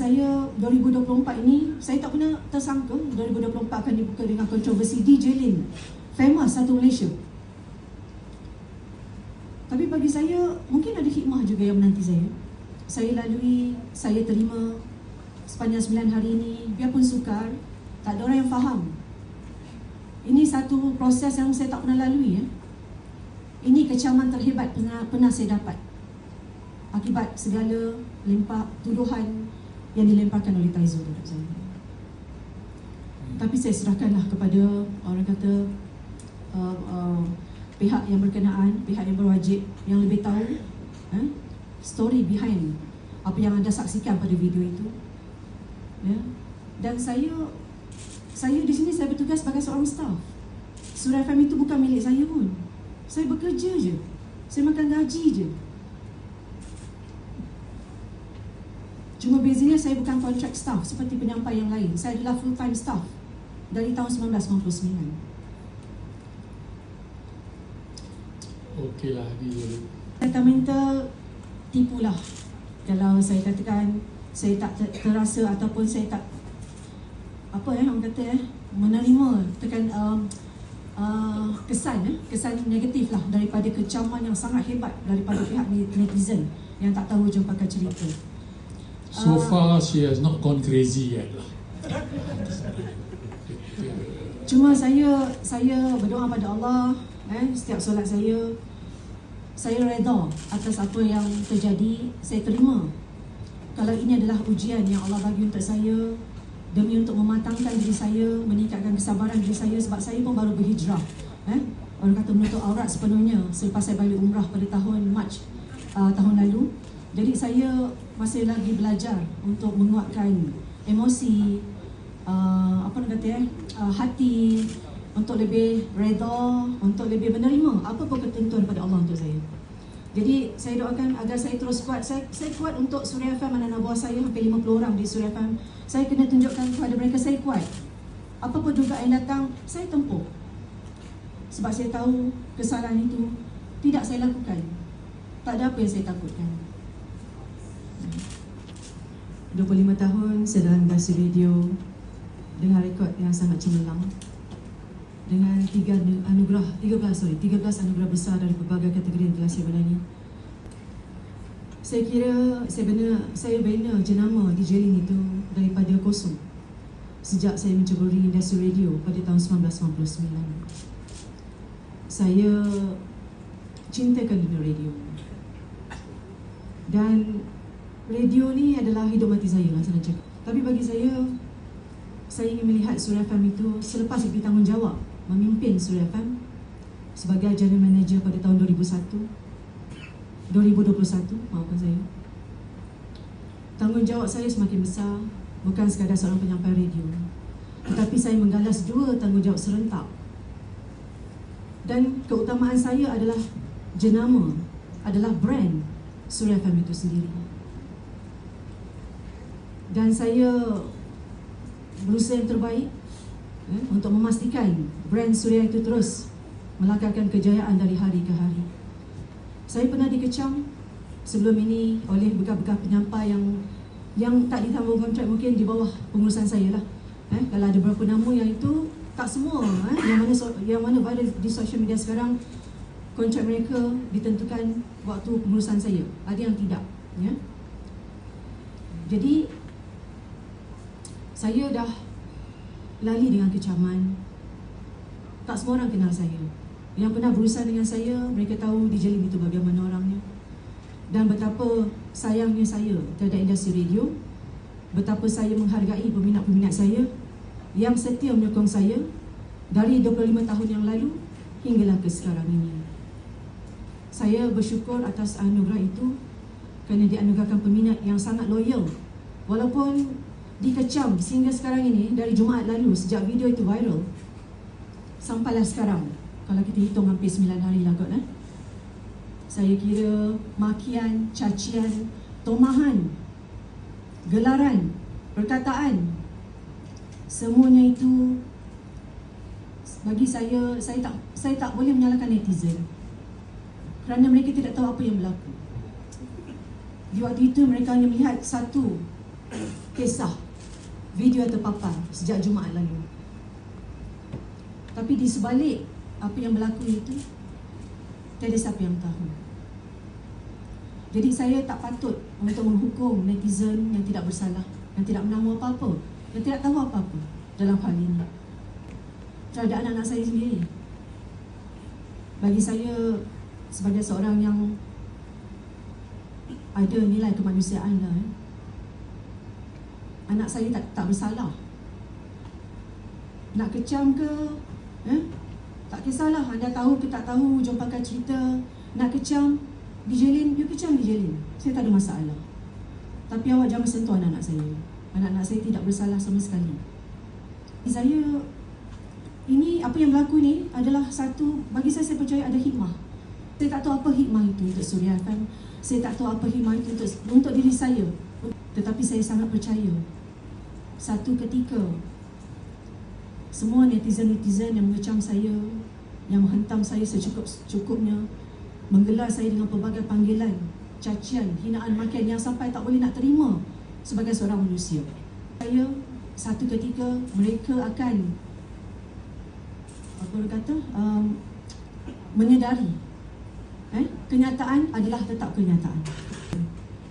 Saya 2024 ini, saya tak pernah tersangka 2024 akan dibuka dengan kontroversi DJ Lin, famous satu Malaysia. Tapi bagi saya, mungkin ada hikmah juga yang menanti saya. Saya lalui, saya terima sepanjang 9 hari ini, biarpun sukar, tak ada orang yang faham. Ini satu proses yang saya tak pernah lalui. Ini kecaman terhebat pernah saya dapat akibat segala lempak tuduhan yang dilemparkan oleh Taizo terhadap saya. Tapi saya serahkanlah kepada orang kata pihak yang berkenaan, pihak yang berwajib, yang lebih tahu story behind apa yang anda saksikan pada video itu. Dan saya di sini saya bertugas sebagai seorang staff. Suria FM itu bukan milik saya pun. Saya bekerja je. Saya makan gaji je. Cuma bezanya saya bukan contract staff seperti penyampai yang lain. Saya adalah full time staff dari tahun 1999. Okeylah dia. Saya tak minta tipulah kalau saya katakan saya tak terasa ataupun saya tak orang kata menerima kesan negatif lah daripada kecaman yang sangat hebat daripada pihak netizen yang tak tahu hujung pakar cerita. So far she has not gone crazy yet lah. Cuma saya berdoa pada Allah, setiap solat saya redha atas apa yang terjadi. Saya terima kalau ini adalah ujian yang Allah bagi untuk saya, demi untuk mematangkan diri saya, meningkatkan kesabaran diri saya, sebab saya pun baru berhijrah. Orang kata menutup aurat sepenuhnya selepas saya balik umrah pada tahun Mac tahun lalu. Jadi saya masih lagi belajar untuk menguatkan emosi, hati, untuk lebih redha, untuk lebih menerima apa pun ketentuan pada Allah untuk saya. Jadi saya doakan agar saya terus kuat. Saya kuat untuk Suria FM, anak-anak buah saya hampir 50 orang di Suria FM. Saya kena tunjukkan kepada mereka saya kuat. Apa pun dugaan yang datang, saya tempuh. Sebab saya tahu kesalahan itu tidak saya lakukan. Tak ada apa yang saya takutkan. 25 tahun saya dalam industri radio dengan rekod yang sangat cemerlang, dengan 13 anugerah besar dari berbagai kategori yang telah saya menangi. Saya kira saya bina jenama DJ Lin itu daripada kosong sejak saya menceburi industri radio pada tahun 1999. Saya cintakan dunia radio. Dan radio ni adalah hidup mati saya lah senang cakap. Tapi bagi saya ingin melihat Suria FM itu selepas diberi tanggungjawab memimpin Suria FM sebagai general manager pada tahun 2021, maafkan saya. Tanggungjawab saya semakin besar, bukan sekadar seorang penyampai radio, tetapi saya menggalas 2 tanggungjawab serentak. Dan keutamaan saya adalah jenama, adalah brand Suria FM itu sendiri. Dan saya berusaha yang terbaik untuk memastikan brand Suria itu terus melangkahkan kejayaan dari hari ke hari. Saya pernah dikecam sebelum ini oleh bekas-bekas penyampai yang tak ditanggung kontrak, mungkin di bawah pengurusan saya lah. Kalau ada beberapa nama yang itu, tak semua yang mana viral di social media sekarang, kontrak mereka ditentukan waktu pengurusan saya. Ada yang tidak. Jadi saya dah lali dengan kecaman. Tak semua orang kenal saya. Yang pernah berusaha dengan saya, mereka tahu DJ Lin itu bagaimana orangnya. Dan betapa sayangnya saya terhadap industri radio. Betapa saya menghargai peminat-peminat saya yang setia menyokong saya dari 25 tahun yang lalu hinggalah ke sekarang ini. Saya bersyukur atas anugerah itu kerana dianugerahkan peminat yang sangat loyal. Walaupun dikecam sehingga sekarang ini, dari Jumaat lalu sejak video itu viral sampailah sekarang, kalau kita hitung hampir 9 hari lah kot. Saya kira makian, cacian, tomahan, gelaran, perkataan, semuanya itu bagi saya tak boleh menyalahkan netizen kerana mereka tidak tahu apa yang berlaku. Di waktu itu mereka hanya melihat satu kisah video yang terpapar sejak Jumaat lalu. Tapi di sebalik apa yang berlaku itu, tiada siapa yang tahu. Jadi saya tak patut untuk menghukum netizen yang tidak bersalah, yang tidak menahu apa-apa, yang tidak tahu apa-apa dalam hal ini terhadap anak-anak saya sendiri. Bagi saya, sebagai seorang yang ada nilai kemanusiaan lah, anak saya tak bersalah. Nak kecam ke, tak kisahlah. Anda tahu ke tak tahu, jom pakai cerita. Nak kecam, dijelin, you kecam dijelin. Saya tak ada masalah. Tapi awak jangan sentuh anak-anak saya. Anak-anak saya tidak bersalah sama sekali. Saya, ini apa yang berlaku ni adalah satu, bagi saya percaya ada hikmah. Saya tak tahu apa hikmah itu untuk Suria kan. Saya tak tahu apa hikmah itu untuk diri saya. Tetapi saya sangat percaya satu ketika semua netizen-netizen yang mengecam saya, yang menghentam saya secukup-cukupnya, menggelar saya dengan pelbagai panggilan, cacian, hinaan, makian yang sampai tak boleh nak terima sebagai seorang manusia. Saya satu ketika mereka akan menyedari kenyataan adalah tetap kenyataan.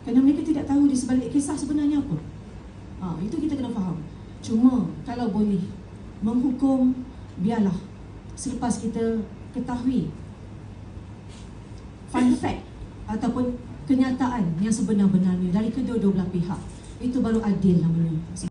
Kerana mereka tidak tahu di sebalik kisah sebenarnya apa. Itu kita kena faham. Cuma kalau boleh menghukum, biarlah selepas kita ketahui fun fact ataupun kenyataan yang sebenar-benarnya dari kedua-dua belah pihak. Itu baru adil namanya.